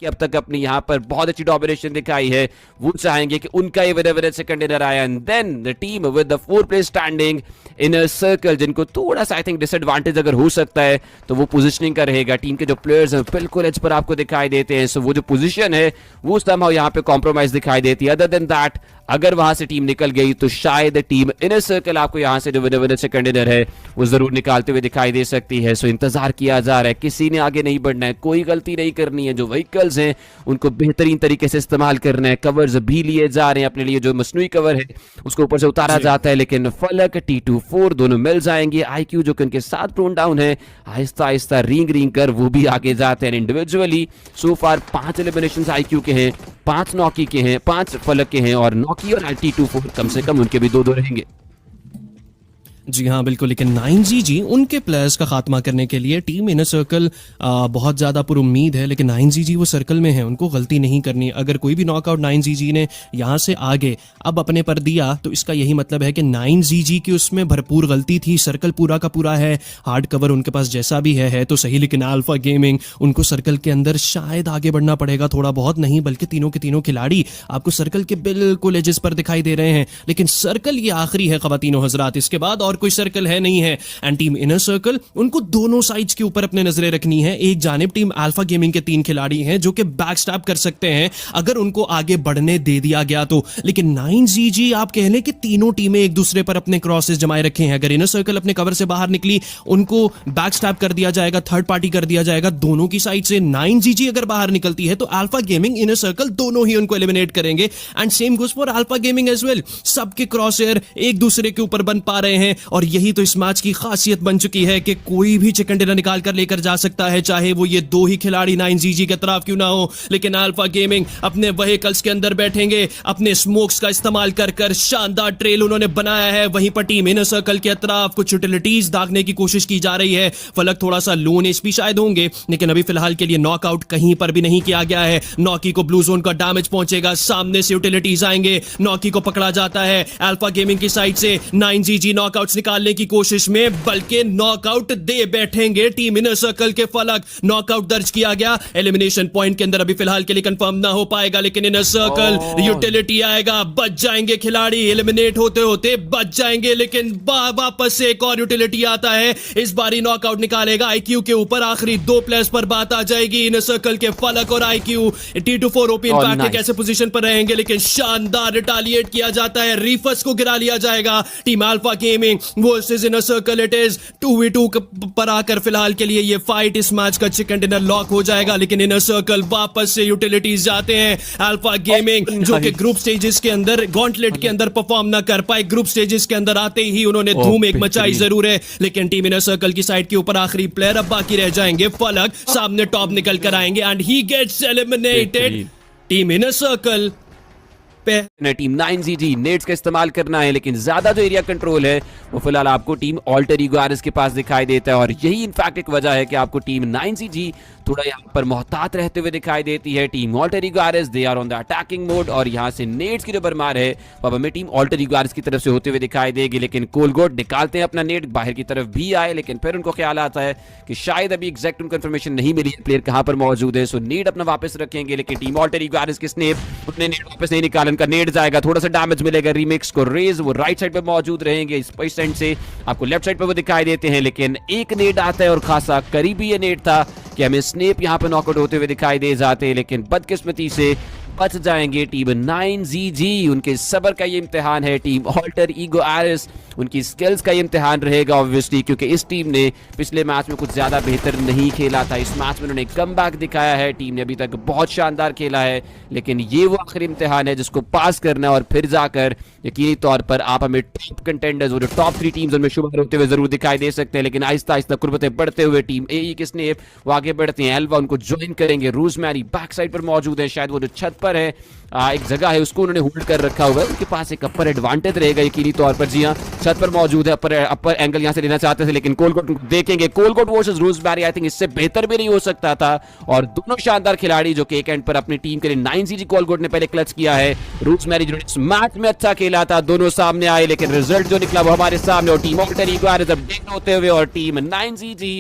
कि अब तक अपनी यहाँ पर बहुत अच्छी डोमिनेशन दिखाई है, वो चाहेंगे कि उनका ये विनर सेकंड डिनर आया। And then the team with the 4 place standing in a circle, जिनको थोड़ा सा आई थिंक डिसएडवांटेज अगर हो सकता है तो वो पोजीशनिंग का रहेगा। टीम के जो प्लेयर्स हैं बिल्कुल एज पर आपको दिखाई देते हैं, सो वो जो पोजीशन है वो समहाउ यहाँ पे कॉम्प्रोमाइज दिखाई देती है। अदर देन दैट अगर वहां से टीम निकल गई तो शायद टीम इनर सर्कल आपको यहां से जो विनर सेकंड डिनर है वो जरूर निकालते हुए दिखाई दे सकती है। सो इंतजार किया जा रहा है, किसी ने आगे नहीं बढ़ना है, कोई गलती नहीं करनी है, जो व्हीकल्स हैं उनको बेहतरीन तरीके से इस्तेमाल करना है। कवर्स भी लिए जा रहे हैं अपने लिए, जो मसनूई कवर है उसको ऊपर से उतारा जाता है, लेकिन फलक T24 दोनों मिल जाएंगे। IQ जो कि उनके साथ प्रोन डाउन है, आहिस्ता आहिस्ता रिंग कर वो भी आगे जाते हैं। इंडिविजुअली सो फार 5 एलिमिनेशंस IQ के हैं, 5 नॉकी के हैं, 5 फलक के हैं, और नॉकी और T24 कम से कम उनके भी 2-2 रहेंगे। जी हाँ बिल्कुल, लेकिन 9GG उनके प्लेयर्स का खात्मा करने के लिए टीम इनर सर्कल बहुत ज़्यादा पुरुम्मीद है, लेकिन 9GG वो सर्कल में है, उनको गलती नहीं करनी। अगर कोई भी नॉकआउट 9GG ने यहाँ से आगे अब अपने पर दिया तो इसका यही मतलब है कि 9GG की उसमें भरपूर गलती थी। सर्कल पूरा का पूरा है, हार्ड कवर उनके पास जैसा भी है तो सही, लेकिन अल्फा गेमिंग उनको सर्कल के अंदर शायद आगे बढ़ना पड़ेगा, थोड़ा बहुत नहीं बल्कि तीनों के तीनों खिलाड़ी आपको सर्कल के बिल्कुल एजेस पर दिखाई दे रहे हैं। लेकिन सर्कल ये आखिरी है ख्वातीनो हजरात, इसके बाद और कोई सर्कल है नहीं है। एंड टीम इनर सर्कल उनको दोनों साइड्स के ऊपर अपने नजरें रखनी है। एक जानिब टीम अल्फा गेमिंग के 3 खिलाड़ी हैं जो कि बैक स्टैप कर सकते हैं अगर उनको आगे बढ़ने दे दिया गया तो, लेकिन 9GG आप कह लें कि तीनों टीमें एक दूसरे पर अपने क्रॉसेस जमाए रखे हैं। अगर इनर सर्कल अपने कवर से बाहर निकली, उनको बैक स्टैप कर दिया जाएगा, थर्ड पार्टी कर दिया जाएगा दोनों की साइड से। 9GG अगर बाहर निकलती है तो अल्फा गेमिंग इनर सर्कल दोनों ही उनको एलिमिनेट करेंगे। And same goes for Alpha Gaming as well, सबके क्रॉसएयर एक दूसरे के ऊपर बन पा रहे हैं, और यही तो इस मैच की खासियत बन चुकी है कि कोई भी चिकन डिनर निकाल कर लेकर जा सकता है, चाहे वो ये 2 ही खिलाड़ी 9GG के तरफ क्यों ना हो। लेकिन अल्फा गेमिंग अपने व्हीकल्स के अंदर बैठेंगे, अपने स्मोक्स का इस्तेमाल कर शानदार ट्रेल उन्होंने बनाया है। वहीं पर टीम इनर सर्कल के अतराफ कुछ यूटिलिटीज दागने की कोशिश की जा रही है। फलक थोड़ा सा लोन एचपी शायद होंगे, लेकिन अभी फिलहाल के लिए नॉकआउट कहीं पर भी नहीं किया गया है। नॉकी को ब्लू जोन का डैमेज पहुंचेगा, सामने से यूटिलिटीज आएंगे, नॉकी को पकड़ा जाता है। अल्फा गेमिंग की साइड से 9GG नॉकआउट्स निकालने की कोशिश में, बल्कि नॉकआउट दे बैठेंगे टीम इनर सर्कल के फलक। नॉकआउट दर्ज किया गया, एलिमिनेशन पॉइंट के अंदर अभी फिलहाल के लिए कंफर्म ना हो पाएगा, लेकिन इनर सर्कल यूटिलिटी आएगा, बच जाएंगे खिलाड़ी, एलिमिनेट होते होते बच जाएंगे, लेकिन वापस से एक और यूटिलिटी आता है। इस बारी नॉकआउट निकालेगा IQ के ऊपर, आखिरी 2 प्लेयर्स पर बात आ जाएगी। इनर सर्कल के फलक और IQ T24 ओपी इंपैक्ट के कैसे पोजीशन पर रहेंगे, लेकिन शानदार रिटालिएट किया जाता है, रीफस को गिरा लिया जाएगा। Team Alpha gaming versus inner circle, it is 2v2 पर आकर फिलहाल के लिए ये फाइट, इस मैच का चिकन डिनर लॉक हो जाएगा। लेकिन इनर सर्कल वापस से यूटिलिटीज जाते हैं। अल्फा गेमिंग जो कि ग्रुप स्टेजेस के अंदर गॉन्टलेट के अंदर परफॉर्म ना कर पाए, ग्रुप स्टेजेस के अंदर आते ही उन्होंने धूम एक मचाई जरूर है, लेकिन टीम इनर सर्कल की साइड के ऊपर आखिरी प्लेयर अब बाकी रह जाएंगे। फलक सामने टॉप निकल कर आएंगे and he gets eliminated. Team inner circle पे टीम 9GG नेट्स का इस्तेमाल करना है, लेकिन ज्यादा जो एरिया कंट्रोल है वो फिलहाल आपको टीम ऑल्टर ईगो आरएस के पास दिखाई देता है, और यही इनफैक्ट एक वजह है कि आपको टीम 9GG थोड़ा यहाँ पर मोहतात रहते हुए दिखाई देती है। Team Alter Ego RS they are on the attacking mode, और यहाँ से नेट्स की जो बरमार है वो हमें टीम ऑल्टर ईगो आरएस की तरफ से होते हुए दिखाई देगी। लेकिन कोलगोट निकालते हैं अपना नेट, बाहर की तरफ भी आए, लेकिन फिर उनको ख्याल आता है कि शायद अभी एग्जैक्ट उनको इन्फॉर्मेशन नहीं मिली प्लेयर कहां पर मौजूद है, सो नेट अपना वापस रखेंगे। लेकिन टीम ऑल्टर ईगो आरएस के स्नेप उन्हें नेट वापस नहीं निकाला, उनका नेट जाएगा, थोड़ा सा डैमेज मिलेगा। रीमिक्स को रेज वो राइट साइड पे मौजूद रहेंगे, इस साइड से आपको लेफ्ट साइड पे वो दिखाई देते हैं, लेकिन एक नेट आता है और खासा करीबी ये नेट था कि हमें स्नेप यहां पे नॉकआउट होते हुए दिखाई दे जाते हैं, लेकिन बदकिस्मती से बच जाएंगे टीम 9GG। उनके सबर का ये इम्तिहान है। टीम ऑल्टर ईगो आरएस उनकी स्किल्स का ये इम्तिहान रहेगा ऑब्वियसली, क्योंकि इस टीम ने पिछले मैच में कुछ ज्यादा बेहतर नहीं खेला था। इस मैच में उन्होंने कमबैक दिखाया है, टीम ने अभी तक बहुत शानदार खेला है, लेकिन ये वो आखिरी इम्तिहान है जिसको पास करना है, और फिर जाकर यकीनी तौर पर आप हमें टॉप कंटेंडर्स और टॉप 3 टीम्स उनमें शुमार होते हुए जरूर दिखाई दे सकते हैं। लेकिन आहिस्ता आहिस्ता कुर्बतें बढ़ते हुए टीम AE के स्नेप वो आगे बढ़ते हैं, एल्वा उनको ज्वाइन करेंगे, रूजमैरी बैक साइड पर मौजूद है, शायद वो जो छत पर है एक जगह है उसको उन्होंने होल्ड कर रखा हुआ है, उनके पास एक अपर एडवांटेज रहेगा यकीनी तौर पर। जी हाँ, छत पर मौजूद है, अपर एंगल यहां से लेना चाहते थे, लेकिन कोलगोट देखेंगे, कोलगोट वर्सेस रूजमैरी आई थिंक इससे बेहतर भी नहीं हो सकता था, और दोनों शानदार खिलाड़ी जो कि एक एंड पर अपनी टीम के लिए 9GG कोलगोट ने पहले क्लच किया है, रूजमैरी जिन्होंने इस मैच में अच्छा खेला था, दोनों सामने आए, लेकिन रिजल्ट जो निकला वो हमारे सामने, और team Alter Ego RS update होते हुए और टीम 9GG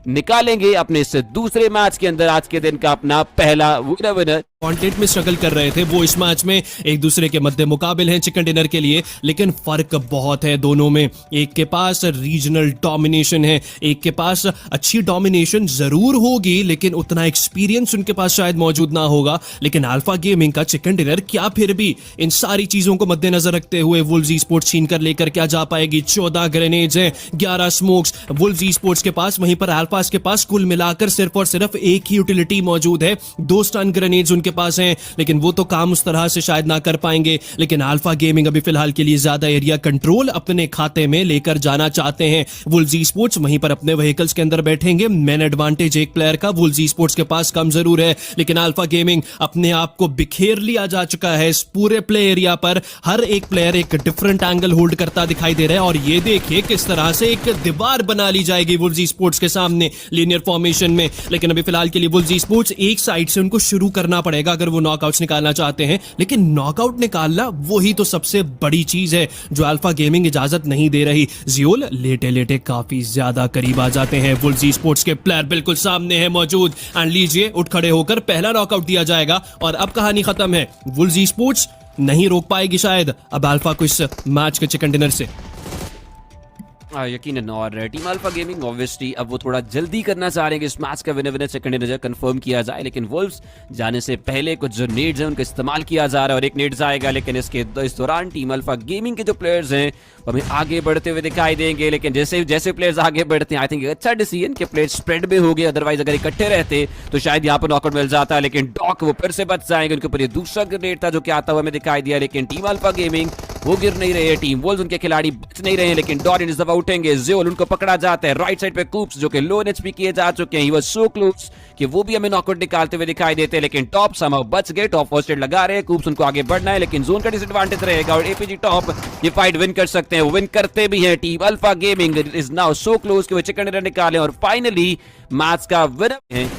निकालेंगे अपने इस दूसरे मैच के अंदर आज के दिन का अपना पहला विनर। कंटेंट में स्ट्रगल कर रहे थे वो इस मैच में एक दूसरे के मध्य मुकाबिल हैं चिकन डिनर के लिए, लेकिन फर्क बहुत है दोनों में। एक के पास रीजनल डोमिनेशन है, एक के पास अच्छी डोमिनेशन जरूर होगी लेकिन उतना एक्सपीरियंस उनके पास शायद मौजूद ना होगा। लेकिन अल्फा गेमिंग का चिकन डिनर क्या फिर भी इन सारी चीजों को मद्देनजर रखते हुए वुल्व्स ई-स्पोर्ट्स छीन कर लेकर क्या जा पाएगी? 14 ग्रेनेड्स हैं, 11 स्मोक्स वुल्व्स ई-स्पोर्ट्स के पास, वहीं पर अल्फास के पास कुल मिलाकर सिर्फ और सिर्फ एक ही यूटिलिटी मौजूद है। 2 स्टन ग्रेनेड्स उनके पास हैं, लेकिन वो तो काम उस तरह से शायद ना कर पाएंगे। लेकिन अल्फा गेमिंग अभी फिलहाल के लिए ज्यादा एरिया कंट्रोल अपने खाते में लेकर जाना चाहते हैं। वुल्व्स ई-स्पोर्ट्स वहीं पर अपने व्हीकल्स के अंदर बैठेंगे। मैन एडवांटेज एक प्लेयर का वुल्व्स ई-स्पोर्ट्स के पास कम जरूर है, लेकिन अल्फा गेमिंग अपने आप को बिखेर लिया जा चुका है इस पूरे प्ले एरिया पर। हर एक प्लेयर एक डिफरेंट एंगल होल्ड करता दिखाई दे रहा है और ये देखिए किस तरह से एक दीवार बना ली जाएगी वुल्व्स ई-स्पोर्ट्स के सामने लीनियर फॉर्मेशन में। लेकिन अभी फिलहाल के लिए वुल्व्स ई-स्पोर्ट्स एक साइड से उनको शुरू करना पड़ेगा अगर वो नॉकआउट्स निकालना चाहते हैं। लेकिन नॉकआउट निकालना वही तो सबसे बड़ी चीज है जो अल्फा गेमिंग इजाजत नहीं दे रही। जियोल लेटे लेटे काफी ज्यादा करीब आ जाते हैं। वुल्व्स ई-स्पोर्ट्स के प्लेयर बिल्कुल सामने है मौजूद एंड लीजिए उठ खड़े होकर पहला नॉकआउट दिया जाएगा और अब कहानी खत्म है। वुल्व्स ई-स्पोर्ट्स नहीं रोक पाएगी शायद अब अल्फा को इस मैच के चिकन डिनर से। यकीनन, और टीम अल्फा गेमिंग ऑब्वियसली अब वो थोड़ा जल्दी करना चाह रहे हैं कि इस मैच का विनर सेकंड डिनर कंफर्म किया जाए। लेकिन वुल्व्स जाने से पहले कुछ जो नेड्स हैं उनका इस्तेमाल किया जा रहा है और एक नेड्स आएगा, लेकिन इस दौरान टीम अल्फा गेमिंग के जो प्लेयर्स हैं वो हमें आगे बढ़ते हुए दिखाई देंगे। लेकिन जैसे जैसे प्लेयर्स आगे बढ़ते हैं आई थिंक अच्छा डिसीजन के प्लेयर्स स्प्रेड में हो गए, अदरवाइज अगर इकट्ठे रहते तो शायद यहाँ पर नॉकआउट मिल जाता है। लेकिन डॉक वो फिर से बच जाएंगे, उनके ऊपर ये दूसरा ग्रेनेड था जो कि आता हुआ हमें दिखाई दिया। लेकिन टीम अल्फा गेमिंग वो गिर नहीं रहे, टीम वुल्व्स उनके खिलाड़ी बच नहीं रहे। लेकिन डॉरिन इस दफा उठेंगे, जियोल उनको पकड़ा जाता है। राइट साइड पे कूप्स जो कि लो एचपी किए जा चुके हैं, ही वाज सो क्लोज कि वो भी हमें नॉकआउट निकालते हुए दिखाई देते हैं। लेकिन टॉप समहाउ बच गए, टॉप फर्स्ट एड लगा रहे हैं, कूप्स उनको आगे बढ़ना है लेकिन जोन का डिसएडवांटेज रहेगा और एपीजी टॉप ये फाइट विन कर सकते हैं, वो विन करते भी हैं। Team Alpha gaming is now so close कि वो चिकन डिनर निकाले और फाइनली मैच का विनर है।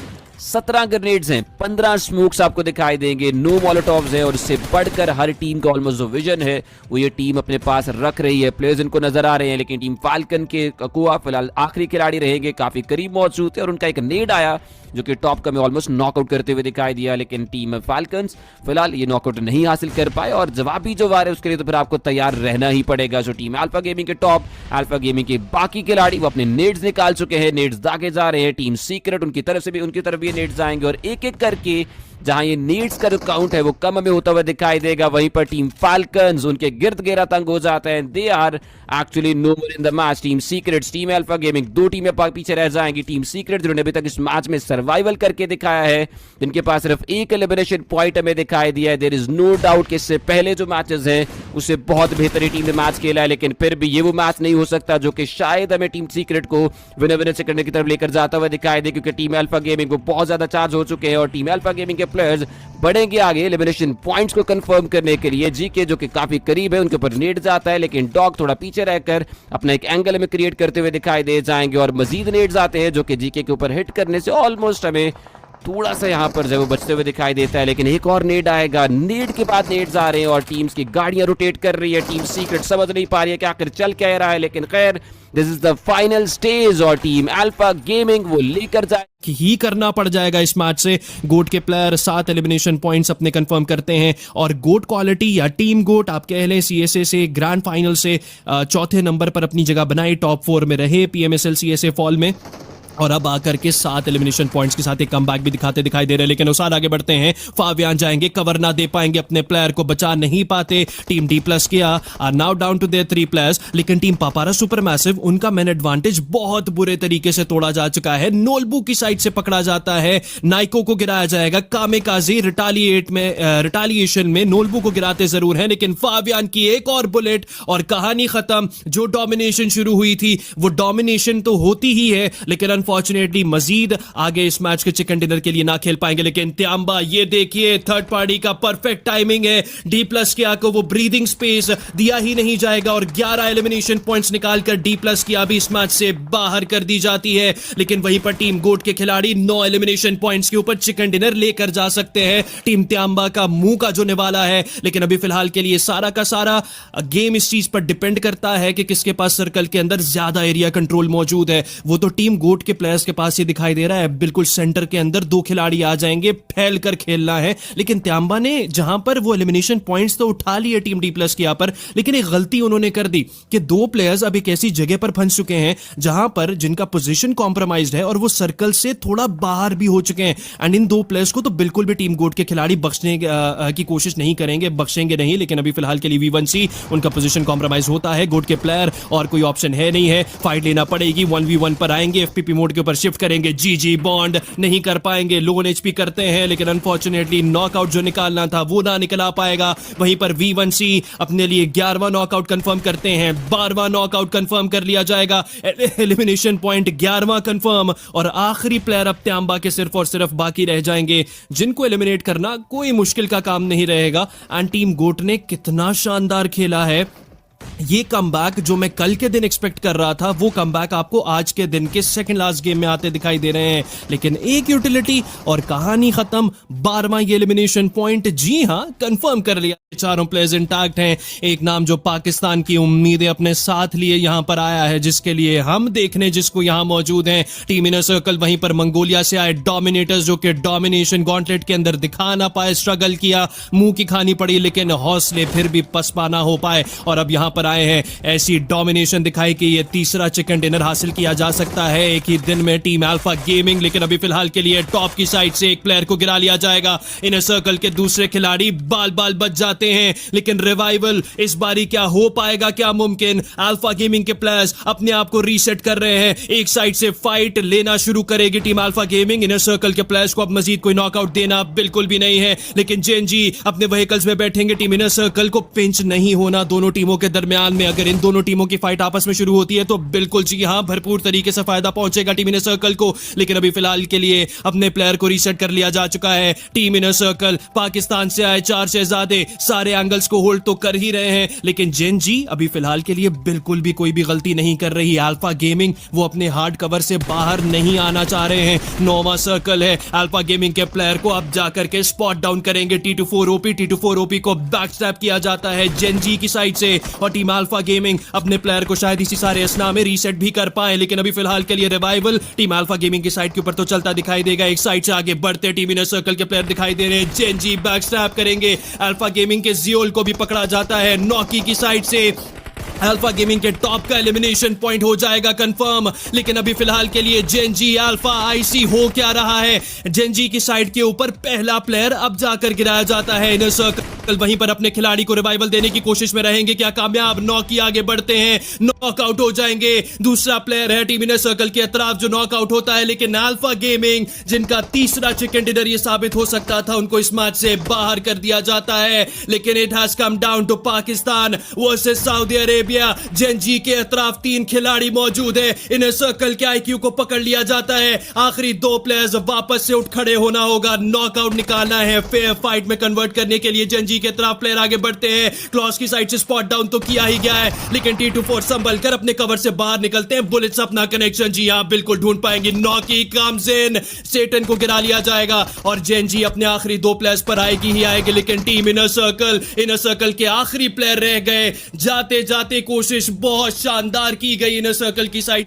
17 ग्रेनेड्स हैं, 15 स्मोक्स आपको दिखाई देंगे, 9 मोलोटॉव्स हैं और इससे बढ़कर हर टीम का ऑलमोस्ट जो विजन है वो ये टीम अपने पास रख रही है। प्लेयर्स इनको नजर आ रहे हैं लेकिन टीम फाल्कन के कुआ फिलहाल आखिरी खिलाड़ी रहेंगे, काफी करीब मौजूद है और उनका एक नेड आया जो कि टॉप का में ऑलमोस्ट नॉकआउट करते हुए दिखाई दिया। लेकिन टीम फाल्कन्स फिलहाल ये नॉकआउट नहीं हासिल कर पाए और जवाबी जो वार है उसके लिए तो फिर आपको तैयार रहना ही पड़ेगा। जो टीम अल्फा गेमिंग के टॉप अल्फा गेमिंग के बाकी खिलाड़ी वो अपने नेड्स निकाल चुके हैं, नेड्स दागे जा रहे हैं। टीम सीक्रेट उनकी तरफ भी नेड्स आएंगे और एक एक करके जहां ये नीड्स का जो काउंट है वो कम में होता हुआ दिखाई देगा, वहीं पर टीम फाल्कन्स उनके गिर्द गिरा तंग हो जाते हैं। They are actually no more in the match. Team Secrets team Alpha Gaming 2 टीमें पीछे रह जाएंगी। टीम सीक्रेट जिन्होंने अभी तक इस मैच में सर्वाइवल करके दिखाया है, जिनके पास सिर्फ एक एलिमिनेशन पॉइंट हमें दिखाई दिया है। देयर इज नो डाउट कि इससे पहले जो मैचेस हैं उससे बहुत बेहतरीन टीम ने मैच खेला है, लेकिन फिर भी ये वो मैच नहीं हो सकता जो कि शायद हमें टीम सीक्रेट को विनर से करने की तरफ लेकर जाता हुआ दिखाई दे, क्योंकि टीम अल्फा गेमिंग को बहुत ज्यादा चार्ज हो चुके हैं और टीम अल्फा गेमिंग के प्लेयर्स बढ़ेंगे आगे एलिमिनेशन पॉइंट्स को कंफर्म करने के लिए। जीके जो कि काफी करीब है उनके ऊपर नेट जाता है, लेकिन डॉग थोड़ा पीछे रहकर अपना एक एंगल में क्रिएट करते हुए दिखाई दे जाएंगे और मजीद नेट्स आते हैं जो कि जीके के ऊपर हिट करने से ऑलमोस्ट हमें थोड़ा सा यहाँ पर जब वो बचते हुए दिखाई देता है। लेकिन एक और नेड आएगा, नेड के बाद नेड्स आ रहे हैं और टीम्स की गाड़ियां रोटेट कर रही है। टीम सीक्रेट समझ नहीं पा रही है कि आखिर चल क्या रहा है, लेकिन खैर this is the final stage और टीम अल्फा गेमिंग वो लेकर जाए ही करना पड़ जाएगा इस मैच से। गोट के प्लेयर 7 एलिमिनेशन पॉइंट्स अपने कंफर्म करते हैं और गोट क्वालिटी या टीम गोट आप कह लें सीएसए से ग्रैंड फाइनल से चौथे नंबर पर अपनी जगह बनाई, टॉप 4 में रहे पीएमएसएल सीएसए फॉल में और अब आकर के 7 एलिमिनेशन पॉइंट्स के साथ एक कमबैक भी दिखाते दिखाई दे रहे हैं। लेकिन उसार आगे बढ़ते हैं, फावियान जाएंगे, कवर ना दे पाएंगे, अपने प्लेयर को बचा नहीं पाते। Team D plus Kia are now down to their 3 players, लेकिन टीम पापारा सुपर मैसिव उनका मैन एडवांटेज बहुत बुरे तरीके से तोड़ा जा चुका है। नोलबू की साइड से पकड़ा जाता है, नाइको को गिराया जाएगा, कामेकाजी रिटालिएशन में नोलबू को गिराते जरूर है, लेकिन फावियान की एक और बुलेट और कहानी खत्म। जो डोमिनेशन शुरू हुई थी वो डोमिनेशन तो होती ही है, लेकिन अनफॉर्चुनेटली मजीद आगे इस मैच के चिकन डिनर के लिए ना खेल पाएंगे। लेकिन त्याम्बा ये देखिए थर्ड पार्टी का परफेक्ट टाइमिंग है, डी प्लस किया को वो ब्रीदिंग स्पेस दिया ही नहीं जाएगा और 11 एलिमिनेशन पॉइंट्स निकालकर डी प्लस किया भी इस मैच से बाहर कर दी जाती है। लेकिन वहीं पर टीम गोट के खिलाड़ी 9 एलिमिनेशन पॉइंट्स के ऊपर चिकन डिनर लेकर जा सकते हैं। टीम त्याम्बा का मुंह का जो निवाला है, लेकिन अभी फिलहाल के लिए सारा का सारा गेम इस चीज पर डिपेंड करता है कि किसके पास सर्कल के अंदर ज्यादा एरिया कंट्रोल मौजूद है। वो तो टीम गोट के के प्लेयर्स के पास ये दिखाई दे रहा है, बिल्कुल सेंटर के अंदर दो खिलाड़ी आ जाएंगे, फैल कर खेलना है। लेकिन त्यांबा ने जहां पर वो एलिमिनेशन पॉइंट्स तो उठा लिए टीम डी प्लस के यहाँ पर, लेकिन एक गलती उन्होंने कर दी कि दो प्लेयर्स अब एक ऐसी जगह पर फंस चुके हैं जहां पर जिनका पोजीशन कॉम्प्रोमाइज्ड है और वो सर्कल से थोड़ा बाहर भी हो चुके हैं। एंड इन दो प्लेयर्स को तो बिल्कुल भी टीम गोट के खिलाड़ी बख्शने की कोशिश नहीं करेंगे, बख्शेंगे नहीं। लेकिन अभी फिलहाल के लिए V1C उनका पोजीशन कॉम्प्रोमाइज होता है। गोट के प्लेयर और कोई ऑप्शन है नहीं है, फाइट लेना पड़ेगी। 1v1 पर आएंगे, FPP मोड के ऊपर शिफ्ट करेंगे। GG बॉन्ड नहीं कर पाएंगे, लोन HP करते हैं, लेकिन अनफॉर्चुनेटली नॉकआउट जो निकालना था वो ना निकला पाएगा। वहीं पर V1C अपने लिए 11वां नॉकआउट कंफर्म करते हैं, 12वां नॉकआउट कंफर्म कर लिया जाएगा। एलिमिनेशन पॉइंट 11वां कंफर्म, और आखिरी प्लेयर अब त्यांबा के सिर्फ और सिर्फ बाकी रह जाएंगे, जिनको एलिमिनेट करना कोई मुश्किल का काम नहीं रहेगा। एंड टीम गोट ने कितना शानदार खेला है। ये कमबैक जो मैं कल के दिन एक्सपेक्ट कर रहा था, वो कमबैक आपको आज के दिन के सेकंड लास्ट गेम में आते दिखाई दे रहे हैं। लेकिन एक यूटिलिटी और कहानी खत्म। 12वां ये एलिमिनेशन पॉइंट, जी हां, कंफर्म कर लिया। चारों प्लेयर्स इंटैक्ट हैं। एक नाम जो पाकिस्तान की उम्मीदें अपने साथ लिए यहां पर आया है, जिसके लिए हम देखने जिसको यहां मौजूद हैं। टीम इनर सर्कल, वहीं पर मंगोलिया से आए डोमिनेटर्स, जो कि डोमिनेशन गॉन्टलेट के अंदर दिखा ना पाए, स्ट्रगल किया, मुंह की खानी पड़ी, लेकिन हौसले फिर भी पसपा ना हो पाए। और अब यहां पर आए हैं, ऐसी डोमिनेशन दिखाई कि ये तीसरा चिकन डिनर हासिल किया जा सकता है एक ही दिन में। टीम अल्फा गेमिंग, लेकिन अभी फिलहाल के लिए टॉप की साइड से एक प्लेयर को गिरा लिया जाएगा। इनर सर्कल के दूसरे खिलाड़ी बाल बाल बच जाते हैं, लेकिन रिवाइवल इस बारी क्या हो पाएगा, क्या मुमकिन? अल्फा गेमिंग के प्लेयर्स अपने आप को रीसेट कर रहे हैं। एक साइड से फाइट लेना शुरू करेगी team Alpha gaming. Inner circle के प्लेयर्स को अब मजीद कोई नॉकआउट देना बिल्कुल भी नहीं है, लेकिन जेएनजी अपने व्हीकल्स में बैठेंगे। टीम इनर सर्कल को पिंच नहीं होना दोनों टीमों के दरमियान में। अगर इन दोनों टीमों की फाइट आपस में शुरू होती है तो बिल्कुल जी हां, भरपूर तरीके से फायदा पहुंचेगा टीम इनर सर्कल को। लेकिन अभी फिलहाल के लिए अपने प्लेयर को रीसेट कर लिया जा चुका है। टीम इनर सर्कल, पाकिस्तान से आए 4 शहजादे सारे एंगल्स को होल्ड तो कर ही रहे हैं, लेकिन जेएनजी अभी फिलहाल के लिए बिल्कुल भी कोई भी गलती नहीं कर रही। अल्फा गेमिंग वो अपने हार्ड कवर से बाहर नहीं आना चाह रहे हैं। 9वां सर्कल है। अल्फा गेमिंग के प्लेयर को अब जाकर के स्पॉट डाउन करेंगे। T24OP को बैकस्टैप किया जाता है जेएनजी की साइड से, और टीम अल्फा गेमिंग अपने प्लेयर को शायद इसी सारे असना में रीसेट भी कर पाए। लेकिन अभी फिलहाल के लिए रिवाइवल टीम अल्फा गेमिंग की साइड के ऊपर तो चलता दिखाई देगा। एक साइड से आगे बढ़ते टीम इनर सर्कल के प्लेयर दिखाई दे रहे हैं। जेएनजी बैकस्टैप करेंगे। अल्फा गेमिंग के जियोल को भी पकड़ा जाता है नॉकी की साइड से। अल्फा गेमिंग के टॉप का एलिमिनेशन पॉइंट हो जाएगा कंफर्म। लेकिन अभी फिलहाल के लिए जेएनजी अल्फा आईसी हो क्या रहा है? जेएनजी की साइड के ऊपर पहला प्लेयर अब जाकर गिराया जाता है। इनर सर्कल वहीं पर अपने खिलाड़ी को रिवाइवल देने की कोशिश में रहेंगे, क्या कामयाब? नॉकी आगे बढ़ते हैं, नॉकआउट हो जाएंगे। दूसरा प्लेयर है टीम इनर सर्कल के अतराफ जो नॉकआउट होता है, लेकिन अल्फा गेमिंग जिनका तीसरा चिकन डिनर ये साबित हो सकता था, उनको इस मैच से बाहर कर दिया जाता है। लेकिन it has come down to Pakistan versus Saudi Arabia. JNG के अतराफ 3 खिलाड़ी मौजूद है। इनर सर्कल के आईक्यू को पकड़ लिया जाता है। आखिरी 2 प्लेयर्स वापस से उठ खड़े होना होगा, नॉकआउट निकालना है फेयर फाइट में कन्वर्ट करने के लिए। जेएनजी के तरफ प्लेयर आगे बढ़ते हैं। क्लॉस की साइड से स्पॉट डाउन तो किया ही गया है, लेकिन T24 संभल कर अपने कवर से बाहर निकलते हैं। बुलेट्स अपना कनेक्शन जी हां बिल्कुल ढूंढ पाएंगे। नॉकी कम्स इन, सेटन को गिरा लिया जाएगा, और जेएनजी अपने आखिरी 2 प्लेयर्स पर आएगी ही आएगी। लेकिन टीम इनर सर्कल के आखिरी प्लेयर रह गए। जाते जाते कोशिश बहुत शानदार की गई इनर सर्कल की साइड